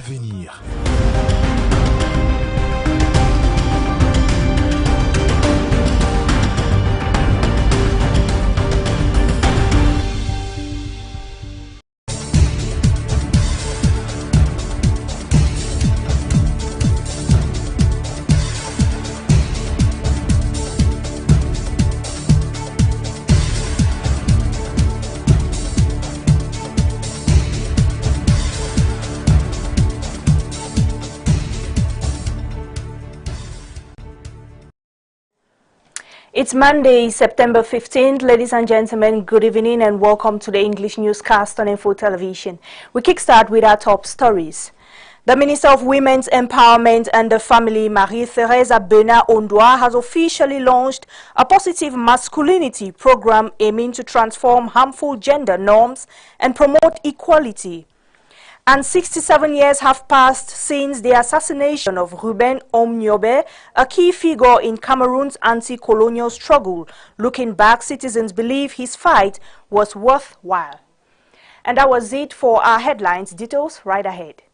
l'avenir. It's Monday, September 15th. Ladies and gentlemen, good evening and welcome to the English newscast on Info Television. We kickstart with our top stories. The Minister of Women's Empowerment and the Family, Marie-Thérèse Abena-Ondoa, has officially launched a positive masculinity program aiming to transform harmful gender norms and promote equality. And 67 years have passed since the assassination of Ruben Omniobe, a key figure in Cameroon's anti-colonial struggle. Looking back, citizens believe his fight was worthwhile. And that was it for our headlines. Details right ahead.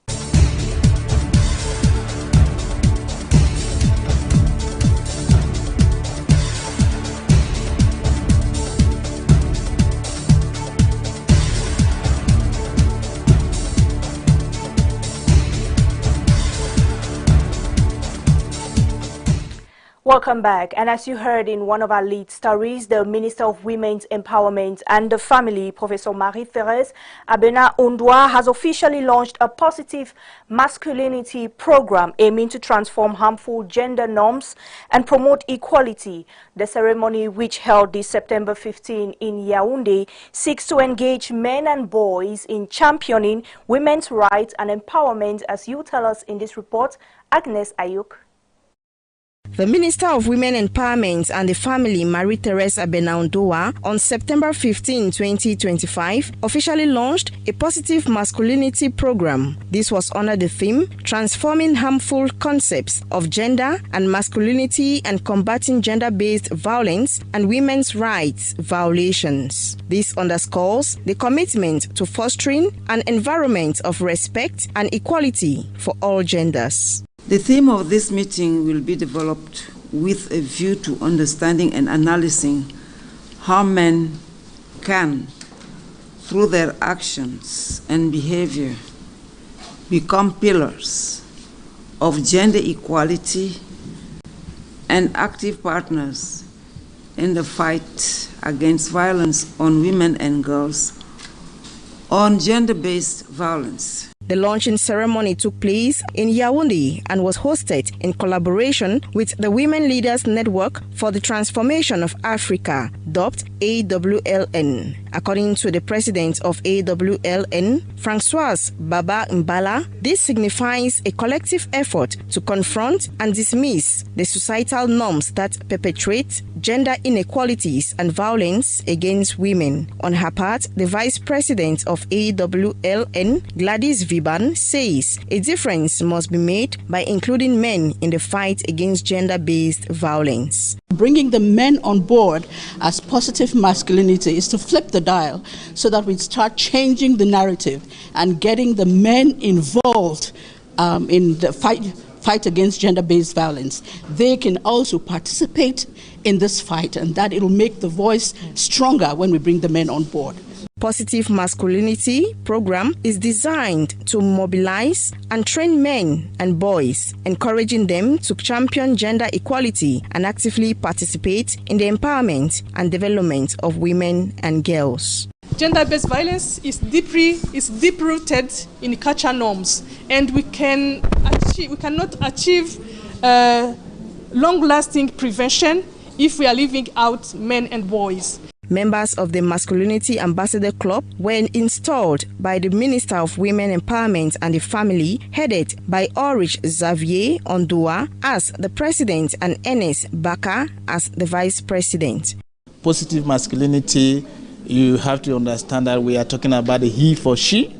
Welcome back. And as you heard in one of our lead stories, the Minister of Women's Empowerment and the Family, Professor Marie-Thérèse Abena-Ondoa, has officially launched a positive masculinity program aiming to transform harmful gender norms and promote equality. The ceremony, which held this September 15 in Yaoundé, seeks to engage men and boys in championing women's rights and empowerment, as you tell us in this report, Agnes Ayuk. The Minister of Women Empowerment and the Family, Marie-Thérèse Abena-Ondoa, on September 15, 2025, officially launched a positive masculinity program. This was under the theme, Transforming Harmful Concepts of Gender and Masculinity and Combating Gender-Based Violence and Women's Rights Violations. This underscores the commitment to fostering an environment of respect and equality for all genders. The theme of this meeting will be developed with a view to understanding and analyzing how men can, through their actions and behavior, become pillars of gender equality and active partners in the fight against violence on women and girls, on gender-based violence. The launching ceremony took place in Yaoundé and was hosted in collaboration with the Women Leaders Network for the Transformation of Africa, dubbed AWLN. According to the president of AWLN, Françoise Baba Mbala, this signifies a collective effort to confront and dismiss the societal norms that perpetuate gender inequalities and violence against women. On her part, the vice president of AWLN, Gladys Viban, says a difference must be made by including men in the fight against gender-based violence. Bringing the men on board as positive masculinity is to flip the dial so that we start changing the narrative and getting the men involved in the fight against gender-based violence. They can also participate in this fight, and that it will make the voice stronger when we bring the men on board. Positive Masculinity program is designed to mobilize and train men and boys, encouraging them to champion gender equality and actively participate in the empowerment and development of women and girls. Gender-based violence is deep-rooted in cultural norms, and we cannot achieve long-lasting prevention if we are leaving out men and boys. Members of the Masculinity Ambassador Club were installed by the Minister of Women Empowerment and the Family, headed by Ulrich Xavier Ondoa as the president and Enes Baka as the vice president. Positive masculinity, you have to understand that we are talking about the he for she,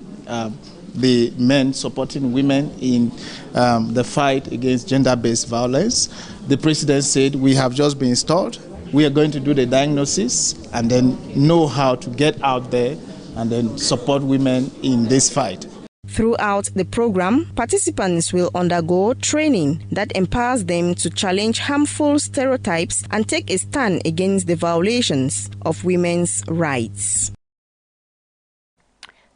the men supporting women in the fight against gender-based violence. The president said we have just been installed. We are going to do the diagnosis and then know how to get out there and then support women in this fight. Throughout the program, participants will undergo training that empowers them to challenge harmful stereotypes and take a stand against the violations of women's rights.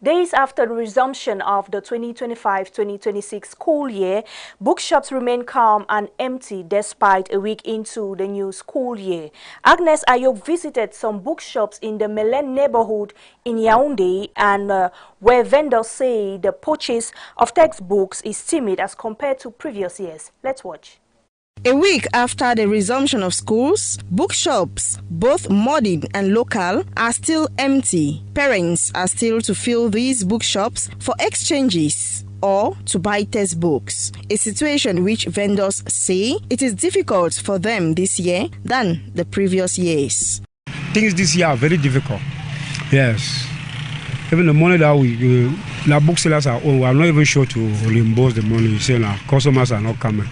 Days after the resumption of the 2025-2026 school year, bookshops remain calm and empty despite a week into the new school year. Agnes Ayok visited some bookshops in the Melen neighborhood in Yaoundé, and where vendors say the purchase of textbooks is timid as compared to previous years. Let's watch. A week after the resumption of schools, bookshops, both modern and local, are still empty. Parents are still to fill these bookshops for exchanges or to buy textbooks, a situation which vendors say it is difficult for them this year than the previous years. Things this year are very difficult. Yes. Even the money that the booksellers are we are not even sure to reimburse the money. You say now, customers are not coming.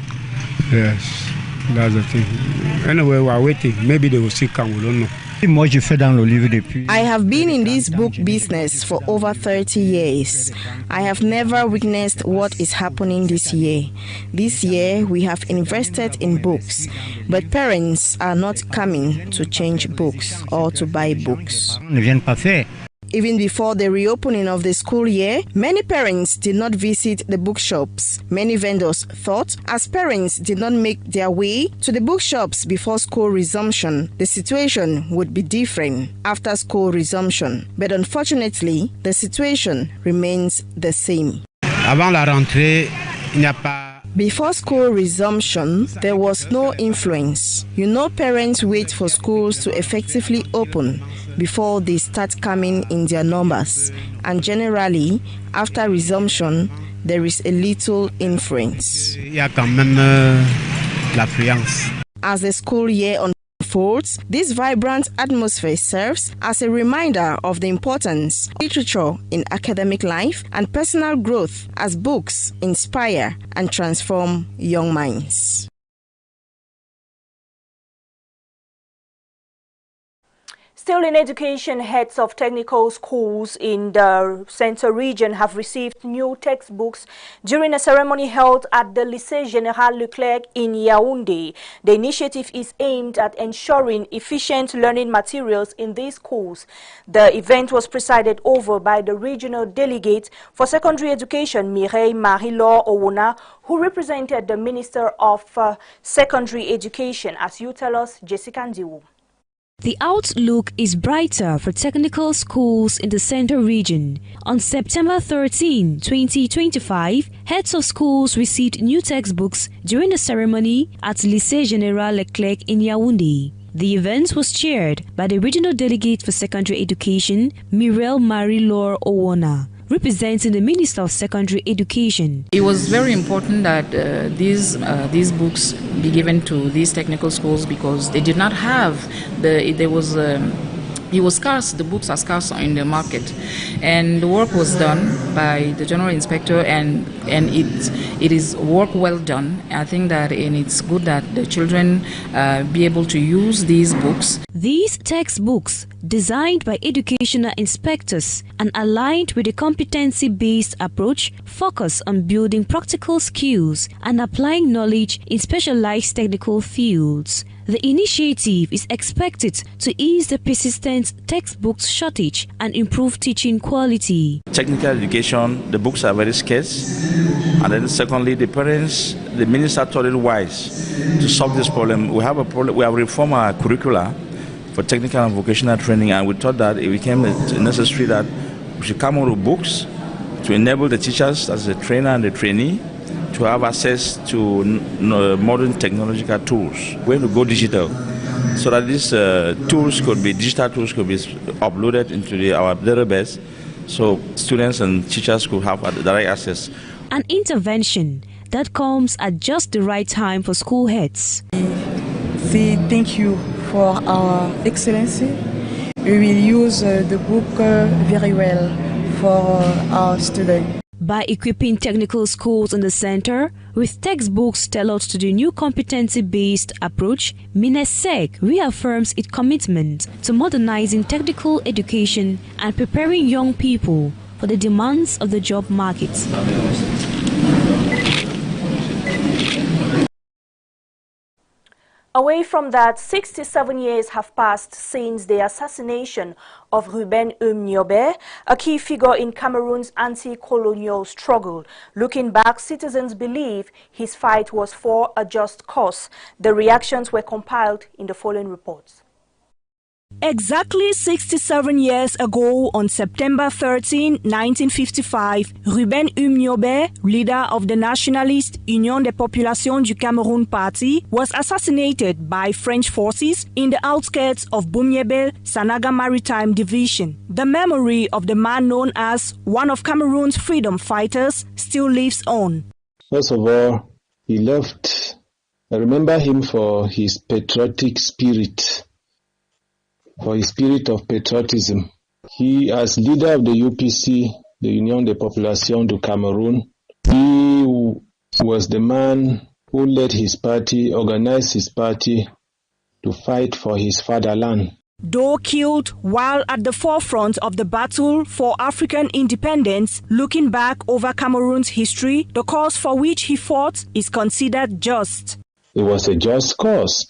Yes, that's the thing. Anyway, we are waiting. Maybe they will still come, we don't know. I have been in this book business for over 30 years. I have never witnessed what is happening this year. This year, we have invested in books, but parents are not coming to change books or to buy books. Even before the reopening of the school year, many parents did not visit the bookshops. Many vendors thought, as parents did not make their way to the bookshops before school resumption, the situation would be different after school resumption. But unfortunately, the situation remains the same. Avant la rentrée, il n'y a pas. Before school resumption, there was no influence. You know, parents wait for schools to effectively open before they start coming in their numbers. And generally, after resumption, there is a little influence. As the school year unfolds, this vibrant atmosphere serves as a reminder of the importance of literature in academic life and personal growth, as books inspire and transform young minds. Still in education, heads of technical schools in the Centre region have received new textbooks during a ceremony held at the Lycée Général Leclerc in Yaoundé. The initiative is aimed at ensuring efficient learning materials in these schools. The event was presided over by the regional delegate for secondary education, Mireille Marie-Laure Owona, who represented the Minister of Secondary Education. As you tell us, Jessica Ndiwu. The outlook is brighter for technical schools in the Centre region. On September 13, 2025, heads of schools received new textbooks during the ceremony at Lycée Général Leclerc in Yaoundé. The event was chaired by the regional delegate for secondary education, Mireille Marie-Laure Owona, representing the Minister of Secondary Education. It was very important that these books be given to these technical schools because they did not have it was scarce. The books are scarce in the market, and the work was done by the General Inspector, and it is work well done. I think that it's good that the children be able to use these books. These textbooks, designed by educational inspectors and aligned with a competency-based approach, focus on building practical skills and applying knowledge in specialized technical fields. The initiative is expected to ease the persistent textbooks shortage and improve teaching quality. Technical education, the books are very scarce. And then secondly, the parents, the minister thought it wise to solve this problem. We have a problem. We have reformed our curricula for technical and vocational training, and we thought that it became necessary that we should come out with books to enable the teachers, as the trainer and the trainee, to have access to modern technological tools. We're going to go digital, so that these digital tools could be uploaded into our database, so students and teachers could have direct access. An intervention that comes at just the right time for school heads. Say thank you for our excellency. We will use the book very well for our students. By equipping technical schools in the center with textbooks tailored to the new competency-based approach, MINESEC reaffirms its commitment to modernizing technical education and preparing young people for the demands of the job market. Away from that, 67 years have passed since the assassination of Ruben Nyobe, a key figure in Cameroon's anti-colonial struggle. Looking back, citizens believe his fight was for a just cause. The reactions were compiled in the following reports. Exactly 67 years ago, on September 13, 1955, Ruben Nyobe, leader of the nationalist Union des Populations du Cameroun party, was assassinated by French forces in the outskirts of Bunyebel, Sanaga Maritime Division. The memory of the man known as one of Cameroon's freedom fighters still lives on. First of all, he left. I remember him for his patriotic spirit. For his spirit of patriotism. He, as leader of the UPC, the Union des Populations du Cameroun, he was the man who led his party, organized his party to fight for his fatherland. Though killed while at the forefront of the battle for African independence, looking back over Cameroon's history, the cause for which he fought is considered just. It was a just cause.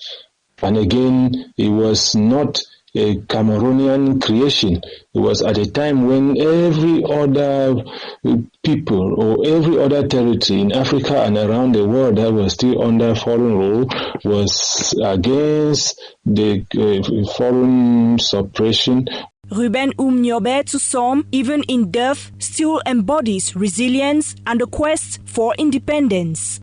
And again, it was not a Cameroonian creation. It was at a time when every other people or every other territory in Africa and around the world that was still under foreign rule was against the foreign suppression. Ruben Nyobe, to some, even in death, still embodies resilience and the quest for independence.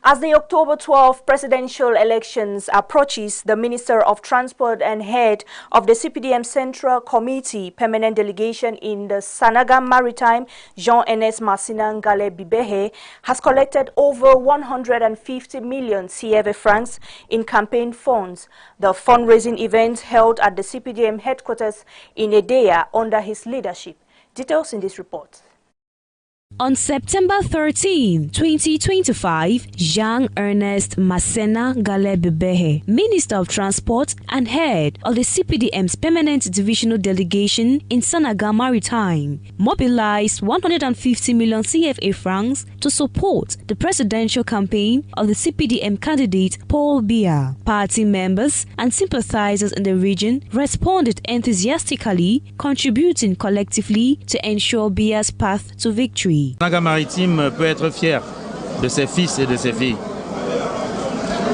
As the October 12 presidential elections approaches, the Minister of Transport and head of the CPDM Central Committee Permanent Delegation in the Sanaga Maritime, Jean-Ernest Masina Ngale Bibehe, has collected over 150 million CFA francs in campaign funds. The fundraising event held at the CPDM headquarters in Edea under his leadership. Details in this report. On September 13, 2025, Jean-Ernest Masina Ngale Bibehe, Minister of Transport and head of the CPDM's Permanent Divisional Delegation in Sanaga Maritime, mobilized 150 million CFA francs to support the presidential campaign of the CPDM candidate Paul Biya. Party members and sympathizers in the region responded enthusiastically, contributing collectively to ensure Biya's path to victory. Sanaga Maritime peut être fier de ses fils et de ses filles.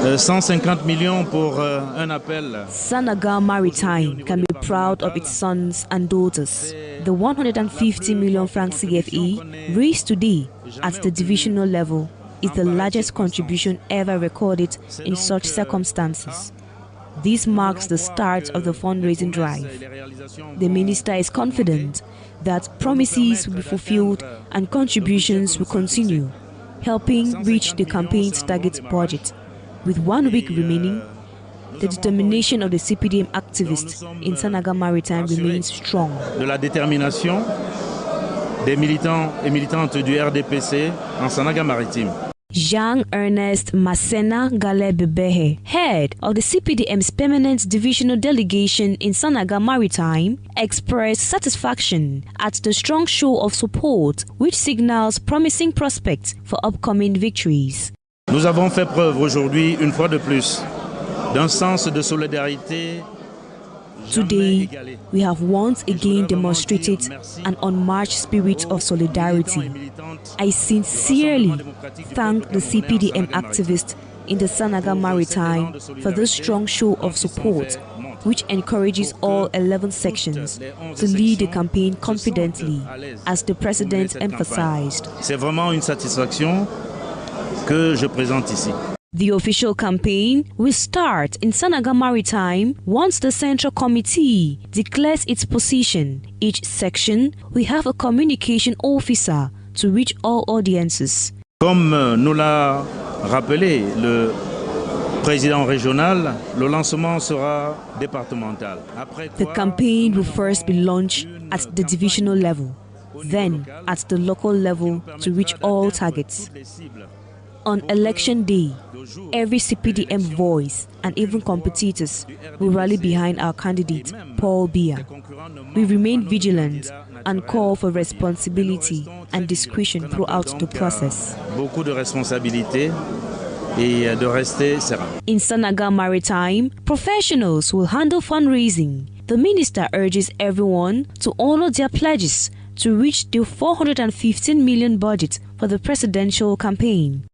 150 millions pour un appel. Sanaga Maritime can be proud of its sons and daughters. The 150 million francs CFE raised today at the divisional level is the largest contribution ever recorded in such circumstances. This marks the start of the fundraising drive. The minister is confident that promises will be fulfilled and contributions will continue, helping reach the campaign's target budget. With 1 week remaining, the determination of the CPDM activists in Sanaga Maritime remains strong. De la détermination des militants et militantes du RDPC en Sanaga Maritime. Jean-Ernest Masina Ngale Bibehe, head of the CPDM's Permanent Divisional Delegation in Sanaga Maritime, expressed satisfaction at the strong show of support which signals promising prospects for upcoming victories. Nous avons fait preuve aujourd'hui, une fois de plus, d'un sens de solidarité. Today, we have once again demonstrated an unmatched spirit of solidarity. I sincerely thank the CPDM activists in the Sanaga Maritime for this strong show of support, which encourages all 11 sections to lead the campaign confidently, as the President emphasized. C'est vraiment une satisfaction que je présente ici. The official campaign will start in Sanaga Maritime once the Central Committee declares its position. Each section will have a communication officer to reach all audiences. Comme nous l'a rappelé le président régional, le lancement sera départemental. The campaign will first be launched at the divisional level, then at the local level to reach all targets. On election day, every CPDM voice and even competitors will rally behind our candidate, Paul Biya. We remain vigilant and call for responsibility and discretion throughout the process. Beaucoup de responsabilité et de rester serein. In Sanaga Maritime, professionals will handle fundraising. The minister urges everyone to honor their pledges to reach the 415 million budget for the presidential campaign.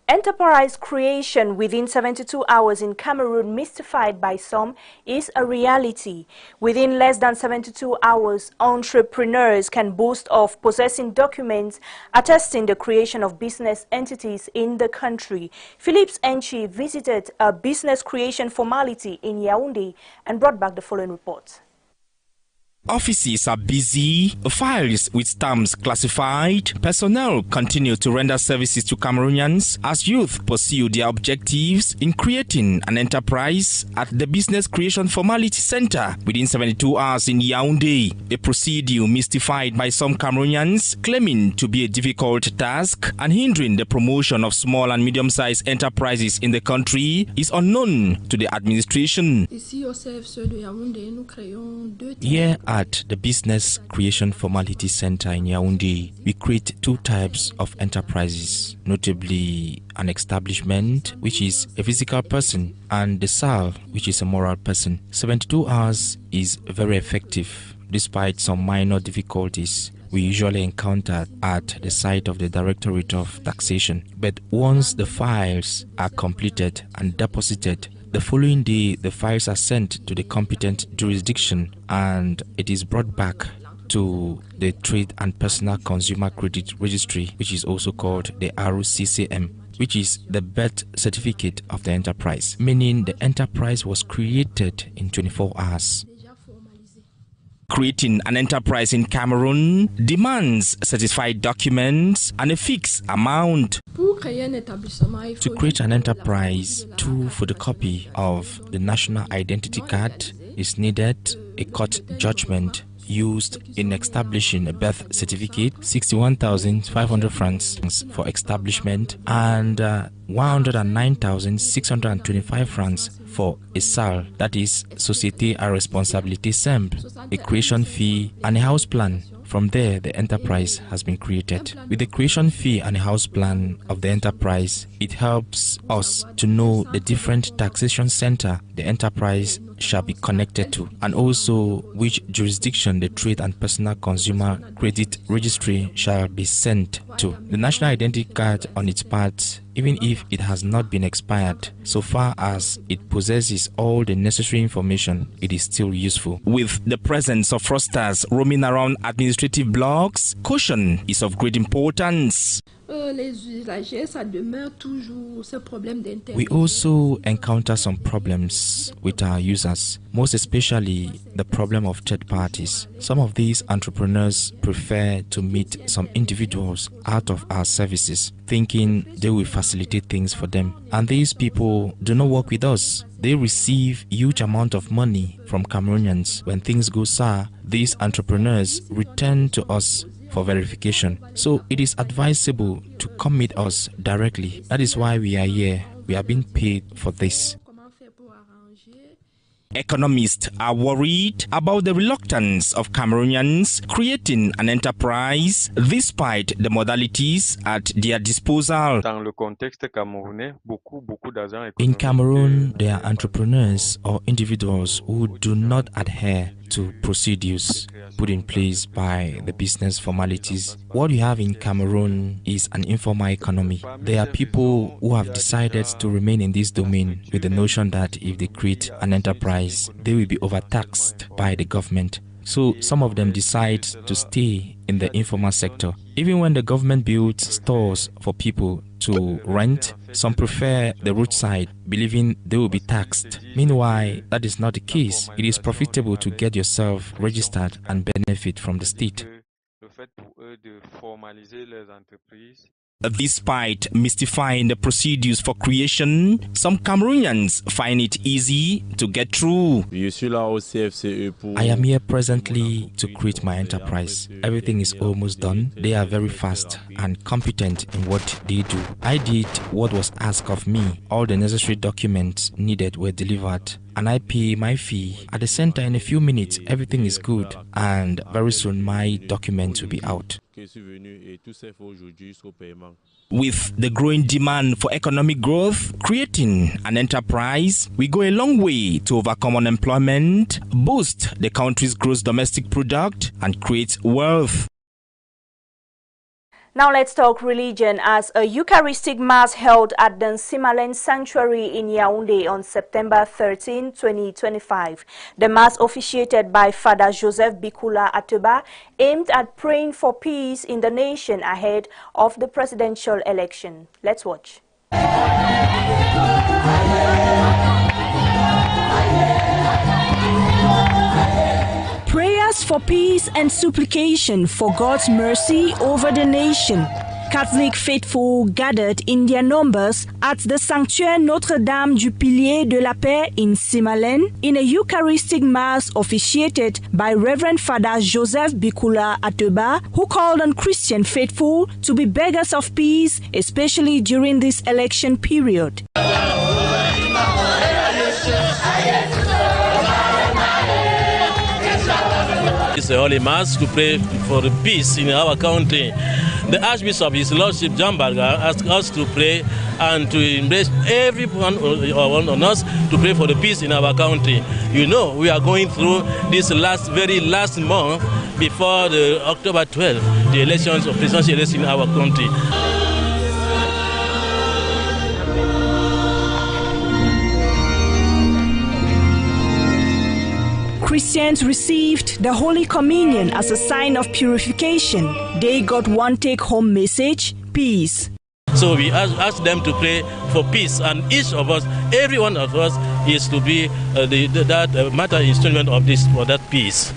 Enterprise creation within 72 hours in Cameroon, mystified by some, is a reality. Within less than 72 hours, entrepreneurs can boast of possessing documents attesting the creation of business entities in the country. Phillips Enchi visited a business creation formality in Yaoundé and brought back the following report. Offices are busy, files with stamps classified, personnel continue to render services to Cameroonians as youth pursue their objectives in creating an enterprise at the Business Creation Formality Center within 72 hours in Yaoundé. A procedure mystified by some Cameroonians, claiming to be a difficult task and hindering the promotion of small and medium-sized enterprises in the country, is unknown to the administration. Here at the Business Creation Formality Center in Yaoundé, we create two types of enterprises, notably an establishment, which is a physical person, and the SAL, which is a moral person. 72 hours is very effective, despite some minor difficulties we usually encounter at the site of the Directorate of Taxation. But once the files are completed and deposited, the following day, the files are sent to the competent jurisdiction and it is brought back to the Trade and Personal Consumer Credit Registry, which is also called the RCCM, which is the birth certificate of the enterprise, meaning the enterprise was created in 24 hours. Creating an enterprise in Cameroon demands certified documents and a fixed amount. To create an enterprise, 2 photocopies of the national identity card is needed, a court judgment used in establishing a birth certificate, 61,500 francs for establishment, and 109,625 francs for a SAL, that is Société à Responsabilité Simple, a creation fee and a house plan. From there, the enterprise has been created. With the creation fee and a house plan of the enterprise, it helps us to know the different taxation center the enterprise shall be connected to, and also which jurisdiction the Trade and Personal Consumer Credit Registry shall be sent to. The national identity card on its part, even if it has not been expired, so far as it possesses all the necessary information, it is still useful. With the presence of fraudsters roaming around administrative blocks, caution is of great importance. We also encounter some problems with our users, most especially the problem of third parties. Some of these entrepreneurs prefer to meet some individuals out of our services, thinking they will facilitate things for them. And these people do not work with us. They receive huge amount of money from Cameroonians. When things go sour, these entrepreneurs return to us for verification. So it is advisable to come meet us directly. That is why we are here. We are being paid for this. Economists are worried about the reluctance of Cameroonians creating an enterprise despite the modalities at their disposal. In Cameroon, there are entrepreneurs or individuals who do not adhere to procedures put in place by the business formalities. What we have in Cameroon is an informal economy. There are people who have decided to remain in this domain with the notion that if they create an enterprise, they will be overtaxed by the government. So some of them decide to stay in the informal sector. Even when the government builds stores for people to rent, some prefer the roadside, believing they will be taxed. Meanwhile, that is not the case. It is profitable to get yourself registered and benefit from the state. Despite mystifying the procedures for creation, some Cameroonians find it easy to get through. I am here presently to create my enterprise. Everything is almost done. They are very fast and competent in what they do. I did what was asked of me. All the necessary documents needed were delivered, and I pay my fee. At the center, in a few minutes, everything is good, and very soon my document will be out. With the growing demand for economic growth, creating an enterprise will go a long way to overcome unemployment, boost the country's gross domestic product, and create wealth. Now let's talk religion, as a Eucharistic Mass held at the Simalen Sanctuary in Yaoundé on September 13, 2025. The Mass, officiated by Father Joseph Bikula Ateba, aimed at praying for peace in the nation ahead of the presidential election. Let's watch. Prayers for peace and supplication for God's mercy over the nation. Catholic faithful gathered in their numbers at the Sanctuaire Notre-Dame du Pilier de la Paix in Simalen in a Eucharistic Mass officiated by Reverend Father Joseph Bikula Ateba, who called on Christian faithful to be beggars of peace, especially during this election period. It's a holy mass to pray for the peace in our country. The Archbishop, His Lordship John Barga, asked us to pray and to embrace everyone on us to pray for the peace in our country. You know, we are going through this very last month before the October 12th, the elections of presidential elections in our country. Christians received the Holy Communion as a sign of purification. They got one take-home message: peace. So we ask them to pray for peace, and each of us, every one of us, is to be that matter instrument of this for that peace.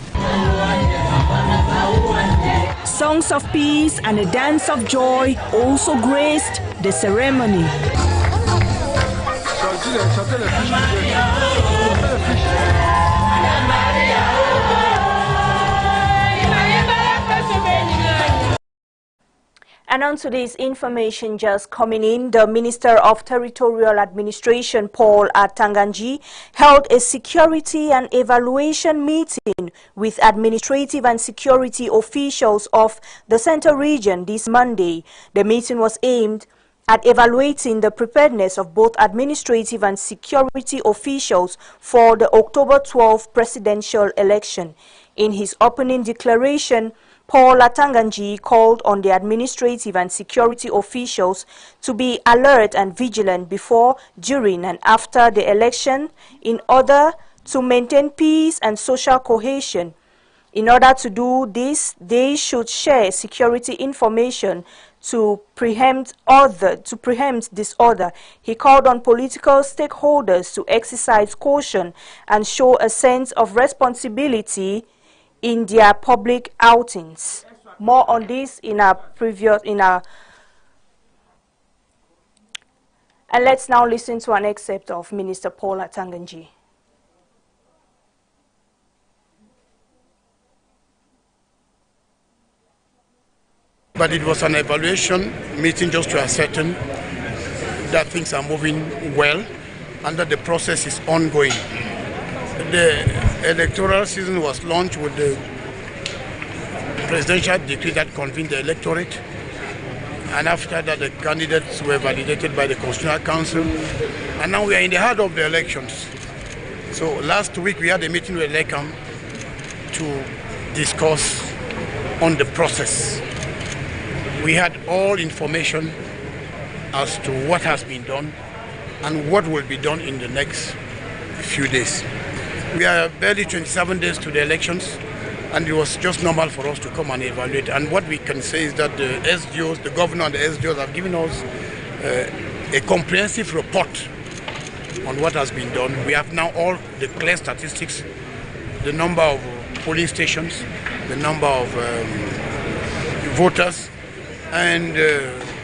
Songs of peace and a dance of joy also graced the ceremony. And on to this information just coming in, the Minister of Territorial Administration, Paul Atanganji, held a security and evaluation meeting with administrative and security officials of the Central Region this Monday. The meeting was aimed at evaluating the preparedness of both administrative and security officials for the October 12 presidential election. In his opening declaration, Paul Atanganji called on the administrative and security officials to be alert and vigilant before, during, and after the election in order to maintain peace and social cohesion. In order to do this, they should share security information to preempt disorder. He called on political stakeholders to exercise caution and show a sense of responsibility in their public outings. More on this and let's now listen to an excerpt of Minister Paul Atanganji. But it was an evaluation meeting just to ascertain that things are moving well and that the process is ongoing. The electoral season was launched with the presidential decree that convened the electorate, and after that the candidates were validated by the Constitutional Council, and now we are in the heart of the elections. So last week we had a meeting with LECAM to discuss on the process. We had all information as to what has been done and what will be done in the next few days. We are barely 27 days to the elections, and it was just normal for us to come and evaluate. And what we can say is that the SDOs, the governor and the SDOs have given us a comprehensive report on what has been done. We have now all the clear statistics, the number of polling stations, the number of voters, and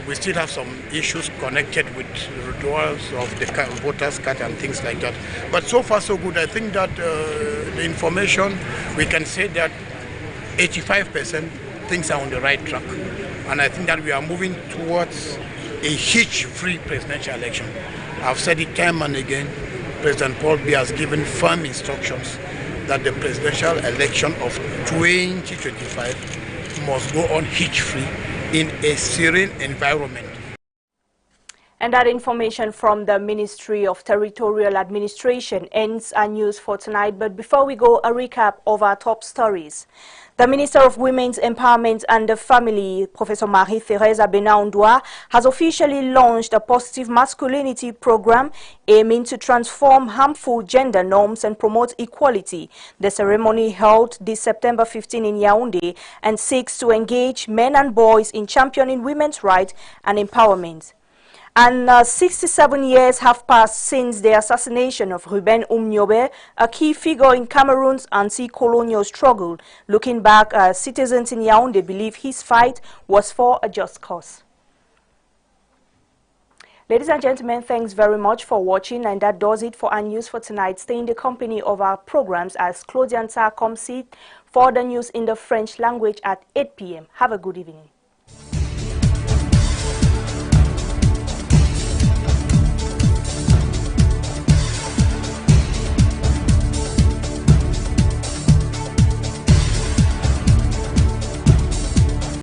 we still have some issues connected with withdrawals of the voters' card and things like that. But so far so good. I think that the information, we can say that 85% things are on the right track. And I think that we are moving towards a hitch-free presidential election. I've said it time and again, President Paul Biya has given firm instructions that the presidential election of 2025 must go on hitch-free in a serene environment. And that information from the Ministry of Territorial Administration ends our news for tonight. But before we go, a recap of our top stories. The Minister of Women's Empowerment and the Family, Professor Marie-Thérèse Abena-Ondoa, has officially launched a positive masculinity program aiming to transform harmful gender norms and promote equality. The ceremony held this September 15 in Yaoundé and seeks to engage men and boys in championing women's rights and empowerment. And 67 years have passed since the assassination of Ruben Umniobe, a key figure in Cameroon's anti-colonial struggle. Looking back, citizens in Yaoundé believe his fight was for a just cause. Ladies and gentlemen, thanks very much for watching, and that does it for our news for tonight. Stay in the company of our programs as Claudian Sarr comes for the news in the French language at 8 p.m. Have a good evening.